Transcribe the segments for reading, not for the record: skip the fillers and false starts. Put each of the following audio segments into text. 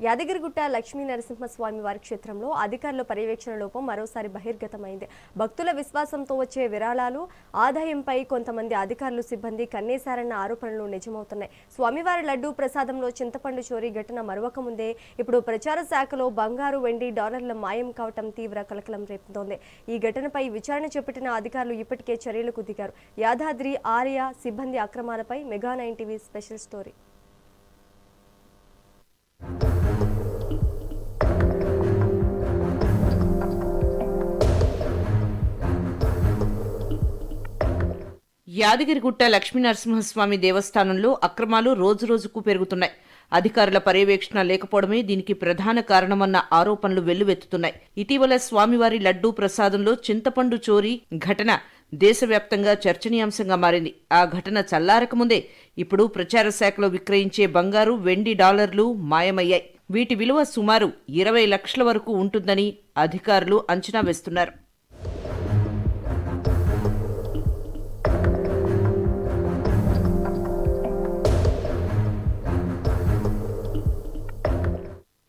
యాదగిరిగుట్ట లక్ష్మీ నరసింహస్వామి వారి క్షేత్రంలో అధికారుల పర్యవేక్షణ లోపం మరోసారి బహిర్గతమైంది. భక్తుల విశ్వాసంతో వచ్చే విరాళాలు, ఆదాయంపై కొంతమంది అధికారులు సిబ్బంది కన్నేశారన్న ఆరోపణలు నిజమవుతున్నాయి. స్వామివారి లడ్డూ ప్రసాదంలో చింతపండు చోరీ ఘటన మరొక ముందే ఇప్పుడు ప్రచార శాఖలో బంగారు, వెండి, డాలర్ల మాయం కావటం తీవ్ర కలకలం రేపుతోంది. ఈ ఘటనపై విచారణ చేపట్టిన అధికారులు ఇప్పటికే చర్యలకు దిగారు. యాదాద్రి ఆర్య సిబ్బంది అక్రమాలపై mega 9 TV special story. Yadagirigutta Lakshminarasimhaswamy దేవస్థానంలో అక్రమాలు రోజురోజుకు పెరుగుతున్నాయి. అధికారుల పర్యవేక్షణ లేకపోవడమే దీనికి ప్రధాన కారణమన్న ఆరోపణలు వెల్లువెత్తుతున్నాయి. ఇటీవల స్వామివారి లడ్డూ ప్రసాదంలో చింతపండు చోరీ ఘటన దేశవ్యాప్తంగా చర్చనీయాంశంగా మారింది. ఆ ఘటన చల్లారకముందే ఇప్పుడు ప్రచార శాఖలో విక్రయించే బంగారు, వెండి, డాలర్లు మాయమయ్యాయి. వీటి విలువ సుమారు 20 లక్షల వరకు ఉంటుందని అధికారులు అంచనా వేస్తున్నారు.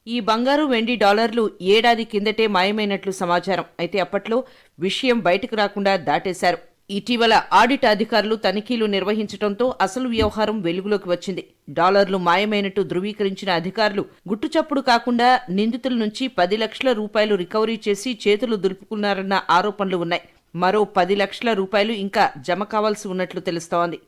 ఈ బంగారు, వెండి, డాలర్లు ఏడాది కిందటే మాయమైనట్లు సమాచారం. అయితే అప్పట్లో విషయం బయటకు రాకుండా దాటేశారు. ఇటీవల ఆడిట్ అధికారులు తనిఖీలు నిర్వహించడంతో అసలు వ్యవహారం వెలుగులోకి వచ్చింది. డాలర్లు మాయమైనట్టు ధృవీకరించిన అధికారులు గుట్టుచప్పుడు కాకుండా నిందితుల నుంచి 10 లక్షల రూపాయలు రికవరీ చేసి చేతులు దులుపుకున్నారన్న ఆరోపణలు ఉన్నాయి. మరో 10 లక్షల రూపాయలు ఇంకా జమ కావాల్సి ఉన్నట్లు తెలుస్తోంది.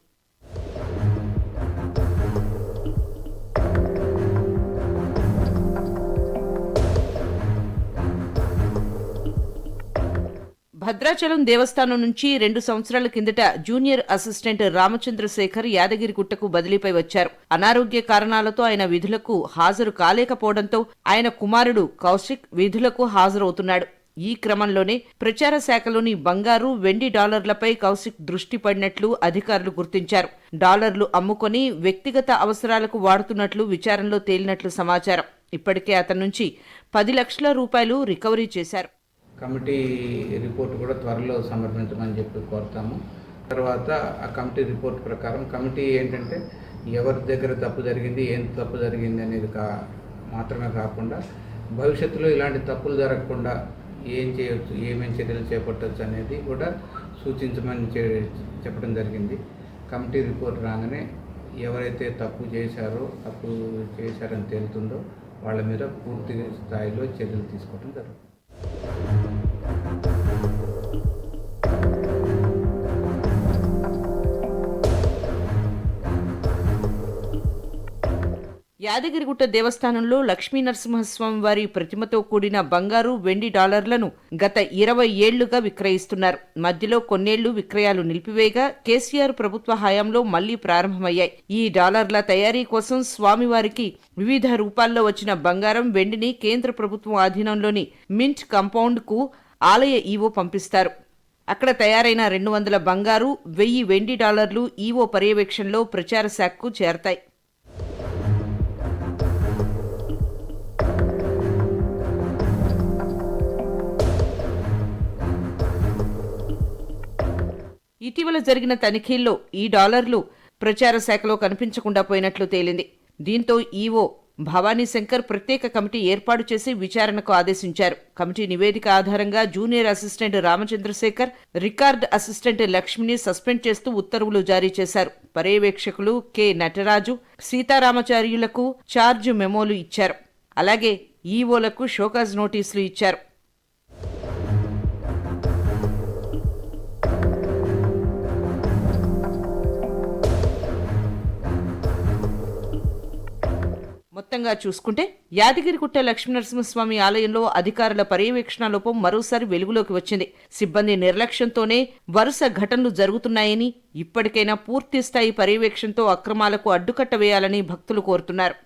భద్రాచలం దేవస్థానం నుంచి 2 సంవత్సరాల కిందట జూనియర్ అసిస్టెంట్ రామచంద్రశేఖర్ యాదగిరిగుట్టకు బదిలీపై వచ్చారు. అనారోగ్య కారణాలతో ఆయన విధులకు హాజరు కాలేకపోవడంతో ఆయన కుమారుడు కౌశిక్ విధులకు హాజరవుతున్నాడు. ఈ క్రమంలోనే ప్రచార శాఖలోని బంగారు, వెండి, డాలర్లపై కౌశిక్ దృష్టి పడినట్లు అధికారులు గుర్తించారు. డాలర్లు అమ్ముకొని వ్యక్తిగత అవసరాలకు వాడుతున్నట్లు విచారణలో తేలినట్లు సమాచారం. ఇప్పటికే అతని నుంచి 10 లక్షల రూపాయలు రికవరీ చేశారు. కమిటీ రిపోర్ట్ కూడా త్వరలో సమర్పించమని చెప్పి కోరుతాము. తర్వాత ఆ కమిటీ రిపోర్ట్ ప్రకారం కమిటీ ఏంటంటే ఎవరి దగ్గర తప్పు జరిగింది, ఏం తప్పు జరిగింది అనేది మాత్రమే కాకుండా భవిష్యత్తులో ఇలాంటి తప్పులు జరగకుండా ఏం చేయవచ్చు, ఏమేం చర్యలు చేపట్టవచ్చు అనేది కూడా సూచించమని చెప్పడం జరిగింది. కమిటీ రిపోర్ట్ రాగానే ఎవరైతే తప్పు చేశారని తేలుతుందో వాళ్ళ మీద పూర్తి స్థాయిలో చర్యలు తీసుకోవడం జరుగుతుంది. యాదగిరిగుట్ట దేవస్థానంలో లక్ష్మీనరసింహస్వామి వారి ప్రతిమతో కూడిన బంగారు, వెండి, డాలర్లను గత 20 ఏళ్లుగా విక్రయిస్తున్నారు. మధ్యలో కొన్నేళ్లు విక్రయాలు నిలిపివేయగా కేసీఆర్ ప్రభుత్వ హయాంలో మళ్లీ ప్రారంభమయ్యాయి. ఈ డాలర్ల తయారీ కోసం స్వామివారికి వివిధ రూపాల్లో వచ్చిన బంగారం, వెండిని కేంద్ర ప్రభుత్వం ఆధీనంలోని మింట్ కాంపౌండ్ కు ఆలయ ఈవో పంపిస్తారు. అక్కడ తయారైన 200 బంగారు, 1000 వెండి, డాలర్లు ఈవో పర్యవేక్షణలో ప్రచార శాఖకు చేరతాయి. ఇటీవల జరిగిన తనిఖీల్లో ఈ డాలర్లు ప్రచార శాఖలో కనిపించకుండా పోయినట్లు తేలింది. దీంతో ఈవో భవానీశంకర్ ప్రత్యేక కమిటీ ఏర్పాటు చేసి విచారణకు ఆదేశించారు. కమిటీ నివేదిక ఆధారంగా junior assistant Ramachandrasekhar, record assistant లక్ష్మిని సస్పెండ్ చేస్తూ ఉత్తర్వులు జారీ చేశారు. పర్యవేక్షకులు కె నటరాజు, సీతారామచార్యులకు చార్జ్ మెమోలు ఇచ్చారు. అలాగే ఈవోలకు షోకాజ్ నోటీసులు ఇచ్చారు. మొత్తంగా చూసుకుంటే యాదగిరిగుట్ట లక్ష్మీనరసింహస్వామి ఆలయంలో అధికారుల పర్యవేక్షణ లోపం మరోసారి వెలుగులోకి వచ్చింది. సిబ్బంది నిర్లక్ష్యంతోనే వరుస ఘటనలు జరుగుతున్నాయని, ఇప్పటికైనా పూర్తిస్థాయి పర్యవేక్షణతో అక్రమాలకు అడ్డుకట్ట వేయాలని భక్తులు కోరుతున్నారు.